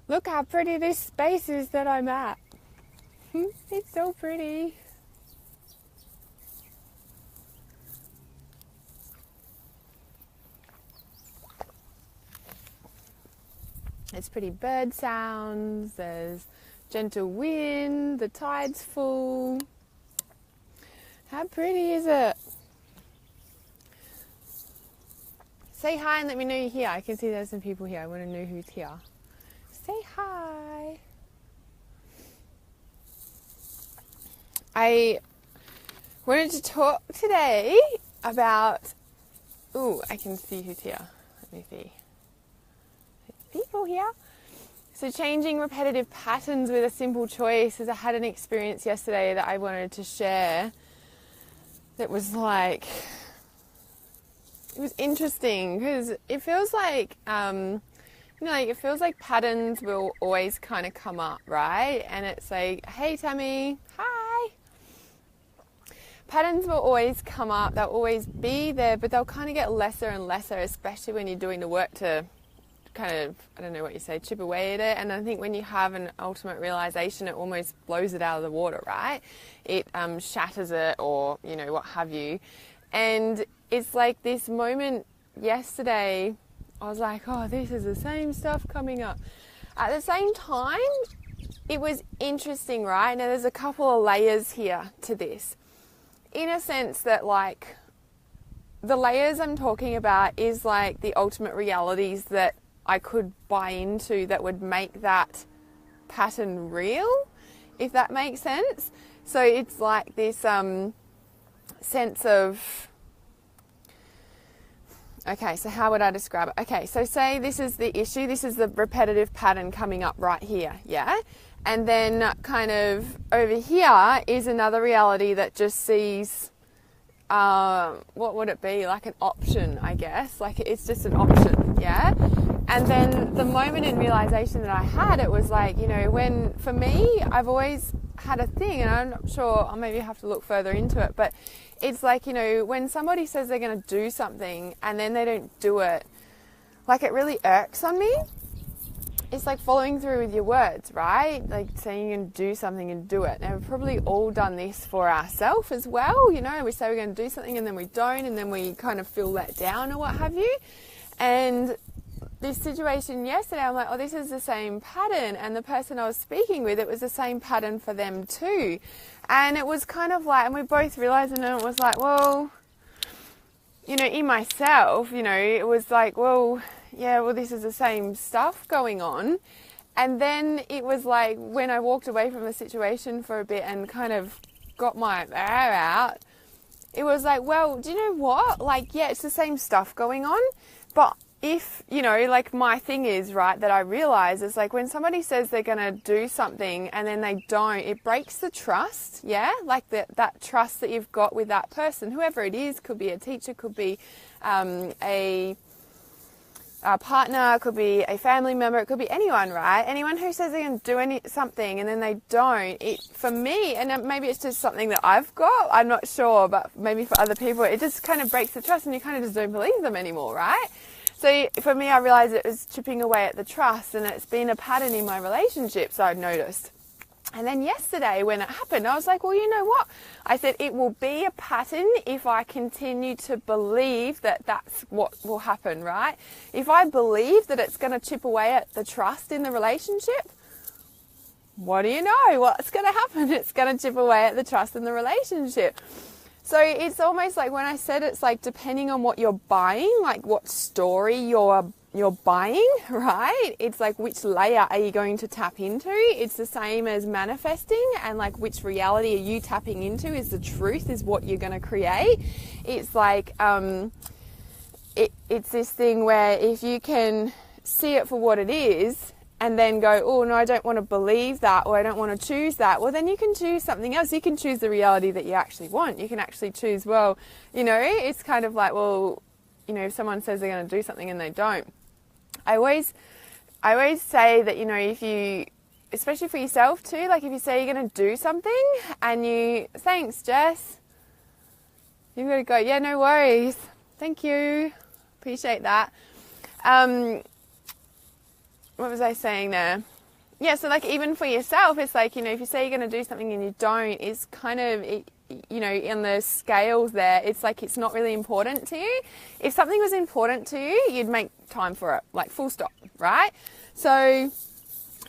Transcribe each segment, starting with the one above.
Look how pretty this space is that I'm at. It's so pretty. There's pretty bird sounds, there's gentle wind, the tide's full. How pretty is it? Say hi and let me know you're here. I can see there's some people here. I want to know who's here. Say hi. I wanted to talk today about... Ooh, I can see who's here. Let me see. There's people here. So changing repetitive patterns with a simple choice, as I had an experience yesterday that I wanted to share that was like... It was interesting because it feels like, it feels like patterns will always kind of come up, right? And it's like, hey, Tammy, hi. Patterns will always come up. They'll always be there, but they'll kind of get lesser and lesser, especially when you're doing the work to kind of, I don't know what you say, chip away at it. And I think when you have an ultimate realization, it almost blows it out of the water, right? It shatters it or, what have you. And it's like this moment yesterday, I was like, oh, this is the same stuff coming up. At the same time, it was interesting, right? Now, there's a couple of layers here to this. In a sense that, like, the layers I'm talking about is like the ultimate realities that I could buy into that would make that pattern real, if that makes sense. So it's like this sense of... Okay, so how would I describe it? Okay, so say this is the issue. This is the repetitive pattern coming up right here, yeah? And then kind of over here is another reality that just sees, what would it be? Like an option, I guess. Like it's just an option, yeah? And then the moment in realization that I had, it was like, when, for me, I've always had a thing, and I'm not sure, I'll maybe have to look further into it, but it's like, when somebody says they're going to do something and then they don't do it, like it really irks on me. It's like following through with your words, right? Like saying you're going to do something and do it. Now, we've probably all done this for ourselves as well. We say we're going to do something and then we don't, and then we kind of feel let down or what have you. And this situation yesterday, I'm like, oh, this is the same pattern. And the person I was speaking with, it was the same pattern for them too. And it was kind of like, and we both realized, and it was like, well, in myself, it was like, well, yeah, well, this is the same stuff going on. And then it was like, when I walked away from the situation for a bit and kind of got my air out, it was like, well, do you know what? Like, yeah, it's the same stuff going on, but if, like my thing is, right, that I realize is like when somebody says they're going to do something and then they don't, it breaks the trust, yeah? Like that trust that you've got with that person, whoever it is, could be a teacher, could be a partner, could be a family member, it could be anyone, right? Anyone who says they're going to do something and then they don't, it, for me, and maybe it's just something that I've got, I'm not sure, but maybe for other people, it just kind of breaks the trust and you kind of just don't believe them anymore, right? So for me, I realized it was chipping away at the trust, and it's been a pattern in my relationships I've noticed. And then yesterday when it happened, I was like, well, you know what? I said, it will be a pattern if I continue to believe that that's what will happen, right? If I believe that it's going to chip away at the trust in the relationship, what do you know? What's going to happen? It's going to chip away at the trust in the relationship. So it's almost like when I said it's like depending on what you're buying, like what story you're buying, right? It's like which layer are you going to tap into? It's the same as manifesting, and like which reality are you tapping into is the truth, is what you're going to create. It's like it's this thing where if you can see it for what it is and then go, oh no, I don't want to believe that, or I don't want to choose that, well then you can choose something else. You can choose the reality that you actually want. You can actually choose, well, it's kind of like, well, if someone says they're going to do something and they don't. I always say that, if you, especially for yourself too, like if you say you're going to do something and thanks Jess, you've got to go, yeah, no worries, thank you, appreciate that. What was I saying there? yeah, so like even for yourself, it's like, you know, if you say you're going to do something and you don't, it's kind of, you know, in the scales there, it's like it's not really important to you. If something was important to you, you'd make time for it, like full stop, right? So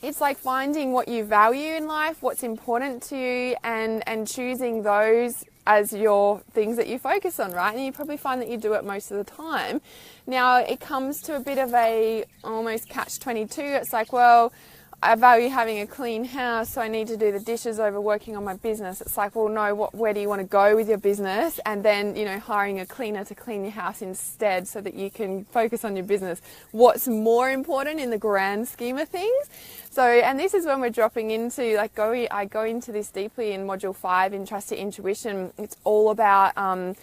it's like finding what you value in life, what's important to you, and choosing those as your things that you focus on, right? And you probably find that you do it most of the time. Now, it comes to a bit of a almost catch-22. It's like, well, I value having a clean house, so I need to do the dishes over working on my business. It's like, well, no, where do you want to go with your business? And then, you know, hiring a cleaner to clean your house instead so that you can focus on your business. What's more important in the grand scheme of things? So, and this is when we're dropping into, like, I go into this deeply in Module 5 in Trust Your Intuition. It's all about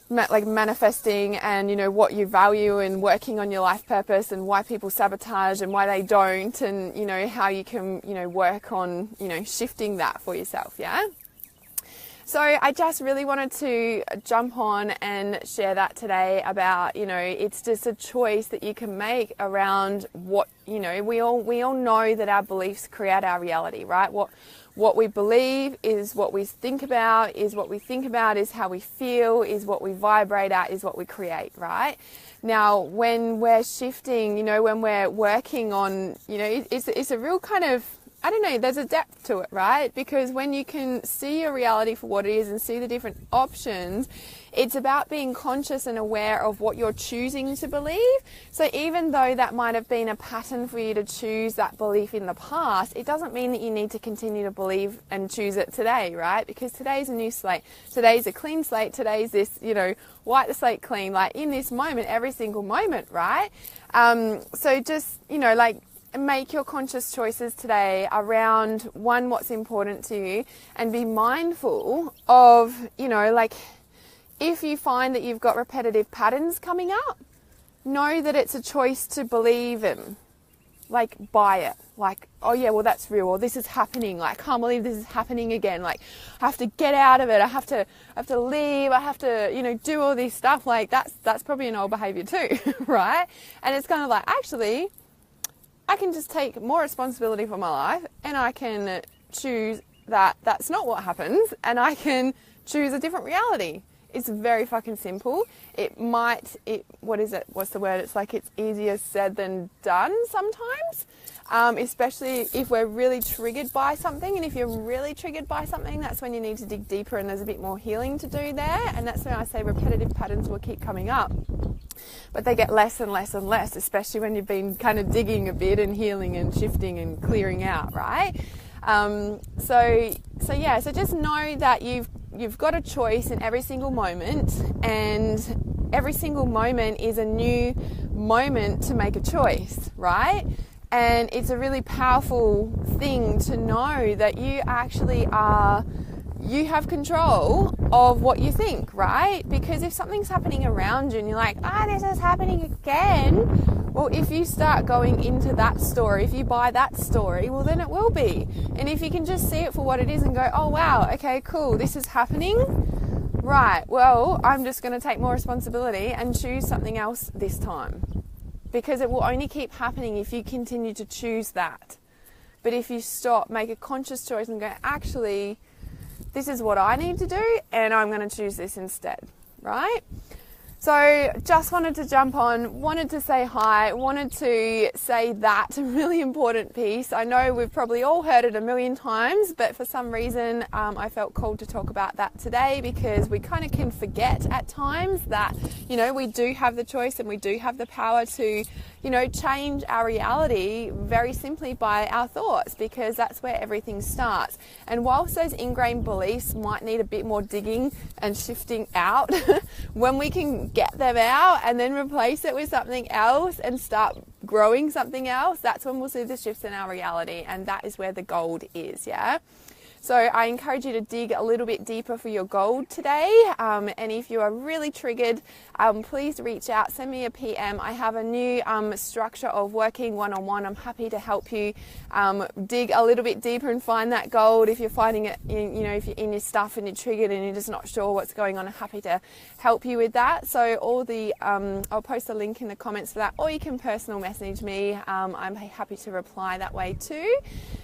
like manifesting and, you know, what you value and working on your life purpose and why people sabotage and why they don't, and, you know, how you can, you know, work on, you know, shifting that for yourself. Yeah. So I just really wanted to jump on and share that today about, you know, it's just a choice that you can make around what, you know, we all know that our beliefs create our reality, right? What we believe is what we think about, is what we think about is how we feel, is what we vibrate at, is what we create, right? Now, when we're shifting, you know, when we're working on, you know, it's a real kind of, I don't know, there's a depth to it, right? Because when you can see your reality for what it is and see the different options, it's about being conscious and aware of what you're choosing to believe. So even though that might have been a pattern for you to choose that belief in the past, it doesn't mean that you need to continue to believe and choose it today, right? Because today's a new slate. Today's a clean slate. Today's this, you know, wipe the slate clean, like in this moment, every single moment, right? So just, you know, like, make your conscious choices today around, one, what's important to you, and be mindful of, you know, like, if you find that you've got repetitive patterns coming up, know that it's a choice to believe in. Like, buy it. Like, oh yeah, well, that's real. Or this is happening. Like, I can't believe this is happening again. Like, I have to get out of it. I have to leave. I have to, you know, do all this stuff. Like, that's probably an old behavior too, right? And it's kind of like, actually, I can just take more responsibility for my life, and I can choose that that's not what happens, and I can choose a different reality. It's very fucking simple. What's the word? It's like, it's easier said than done sometimes, especially if we're really triggered by something. And if you're really triggered by something, that's when you need to dig deeper, and there's a bit more healing to do there. And that's when I say repetitive patterns will keep coming up. But they get less and less and less, especially when you've been kind of digging a bit and healing and shifting and clearing out, right? So just know that you've got a choice in every single moment, and every single moment is a new moment to make a choice, right? And it's a really powerful thing to know that you actually you have control of what you think, right? Because if something's happening around you and you're like, this is happening again, well, if you start going into that story, if you buy that story, well, then it will be. And if you can just see it for what it is and go, oh wow, okay, cool, this is happening, right, well, I'm just going to take more responsibility and choose something else this time. Because it will only keep happening if you continue to choose that. But if you stop, make a conscious choice and go, actually, this is what I need to do, and I'm going to choose this instead, right? So just wanted to jump on, wanted to say hi, wanted to say that really important piece. I know we've probably all heard it a million times, but for some reason I felt called to talk about that today, because we kind of can forget at times that, you know, we do have the choice and we do have the power to, you know, change our reality very simply by our thoughts, because that's where everything starts. And whilst those ingrained beliefs might need a bit more digging and shifting out, when we can get them out and then replace it with something else and start growing something else, that's when we'll see the shifts in our reality. And that is where the gold is, yeah? So I encourage you to dig a little bit deeper for your gold today. And if you are really triggered, please reach out, send me a PM. I have a new structure of working one-on-one. I'm happy to help you dig a little bit deeper and find that gold. If you're finding it, if you're in your stuff and you're triggered and you're just not sure what's going on, I'm happy to help you with that. So I'll post a link in the comments for that, or you can personal message me. I'm happy to reply that way too.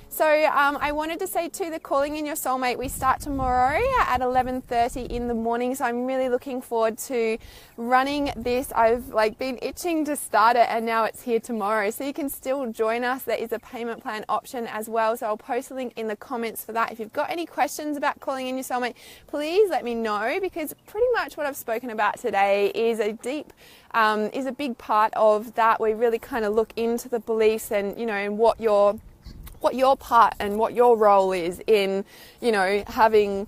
So I wanted to say too, the Calling in Your Soulmate, we start tomorrow at 11:30 in the morning. So I'm really looking forward to running this. I've been itching to start it, and now it's here tomorrow. So you can still join us. There is a payment plan option as well. So I'll post a link in the comments for that. If you've got any questions about Calling in Your Soulmate, please let me know, because pretty much what I've spoken about today is a big part of that. We really kind of look into the beliefs and, and what your part and what your role is in, having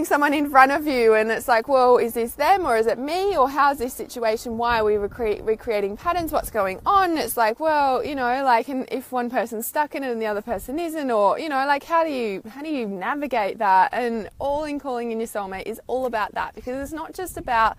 someone in front of you, and it's like, well, is this them or is it me, or how's this situation? Why are we recreating patterns? What's going on? It's like, well, and if one person's stuck in it and the other person isn't, or, how do you navigate that? And all in Calling in Your Soulmate is all about that, because it's not just about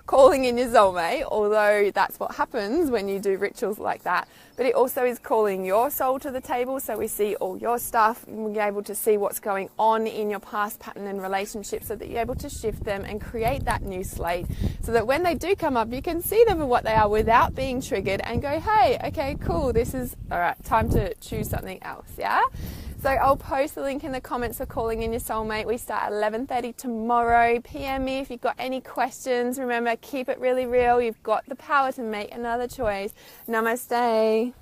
calling in your soulmate, although that's what happens when you do rituals like that, but it also is calling your soul to the table. So we see all your stuff, and we're able to see what's going on in your past pattern and relationships, so that you're able to shift them and create that new slate, so that when they do come up, you can see them for what they are without being triggered, and go, hey, okay, cool, this is all right, time to choose something else. Yeah. So I'll post the link in the comments for Calling in Your Soulmate. We start at 11:30 tomorrow. PM me if you've got any questions. Remember, keep it really real. You've got the power to make another choice. Namaste.